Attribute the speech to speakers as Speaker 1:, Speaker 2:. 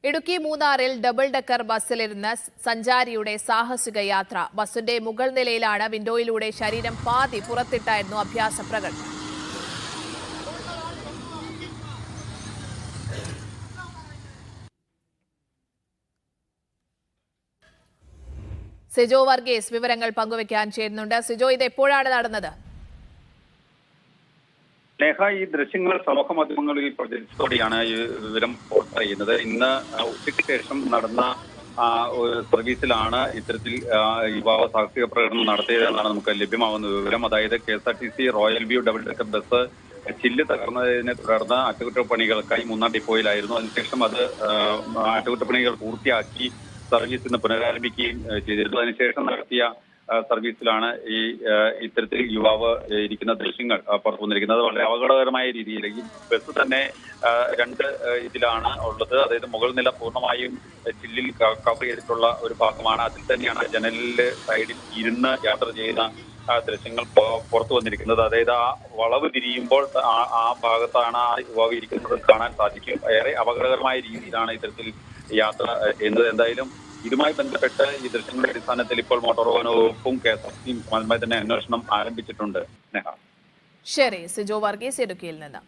Speaker 1: ഇടുക്കി മൂന്നാറിൽ double decker ബസ്സിലിരുന്ന് സഞ്ചാരിയുടെ സാഹസിക യാത്ര. ബസിന്റെ മുകൾ നിലയിലാണ് വിൻഡോയിലൂടെ ശരീരം പാതി പുറത്തിട്ടായിരുന്നു അഭ്യാസ പ്രകടനം. സിജോ വർഗീസ് വിവരങ്ങൾ പങ്കുവയ്ക്കാൻ ചേരുന്നുണ്ട്. സിജോ, ഇത് എപ്പോഴാണ് നടന്നത്?
Speaker 2: നേഹ, ഈ ദൃശ്യങ്ങൾ സമൂഹ മാധ്യമങ്ങളിൽ പ്രചരിച്ചതോടെയാണ് ഈ വിവരം പുറത്തറിയുന്നത്. ഇന്ന് ഉച്ചയ്ക്ക് ശേഷം നടന്ന സർവീസിലാണ് ഇത്തരത്തിൽ യുവാവ് സാഹസിക പ്രകടനം നടത്തിയതെന്നാണ് നമുക്ക് ലഭ്യമാകുന്ന വിവരം. അതായത് KSRTC royal view double decker bus ചില്ല് തകർന്നതിനെ തുടർന്ന് അറ്റകുറ്റപ്പണികൾക്കായി മൂന്നാർ ഡിപ്പോയിലായിരുന്നു. അതിനുശേഷം അത് അറ്റകുറ്റപ്പണികൾ പൂർത്തിയാക്കി സർവീസ് ഇന്ന് പുനരാരംഭിക്കുകയും ചെയ്തിരുന്നു. അതിനുശേഷം നടത്തിയ സർവീസിലാണ് ഇത്തരത്തിൽ യുവാവ് ഇരിക്കുന്ന ദൃശ്യങ്ങൾ പുറത്തു വന്നിരിക്കുന്നത്. വളരെ അപകടകരമായ രീതിയിൽ ഈ ബസ് തന്നെ രണ്ട് ഇതിലാണ് ഉള്ളത്. അതായത് മുകൾ നില പൂർണ്ണമായും ചില്ലിൽ കവർ ചെയ്തിട്ടുള്ള ഒരു ഭാഗമാണ്. അതിൽ തന്നെയാണ് ജനലിലെ സൈഡിൽ ഇരുന്ന് യാത്ര ചെയ്യുന്ന ദൃശ്യങ്ങൾ പുറത്തു വന്നിരിക്കുന്നത്. അതായത് ആ വളവ് തിരിയുമ്പോൾ ആ ഭാഗത്താണ് ആ യുവാവ് ഇരിക്കുന്നത് കാണാൻ സാധിക്കും. ഏറെ അപകടകരമായ രീതിയിലാണ് ഇത്തരത്തിൽ യാത്ര ചെയ്യുന്നത്. എന്തായാലും ഇതുമായി ബന്ധപ്പെട്ട് ഈ ദൃശ്യങ്ങളുടെ അടിസ്ഥാനത്തിൽ ഇപ്പോൾ മോട്ടോർ വാഹന വകുപ്പും KSRTCയും സമാനമായി തന്നെ അന്വേഷണം ആരംഭിച്ചിട്ടുണ്ട്.
Speaker 1: ശരി, സിജോ വർഗീസ് ഇടുക്കിയിൽ നിന്ന്.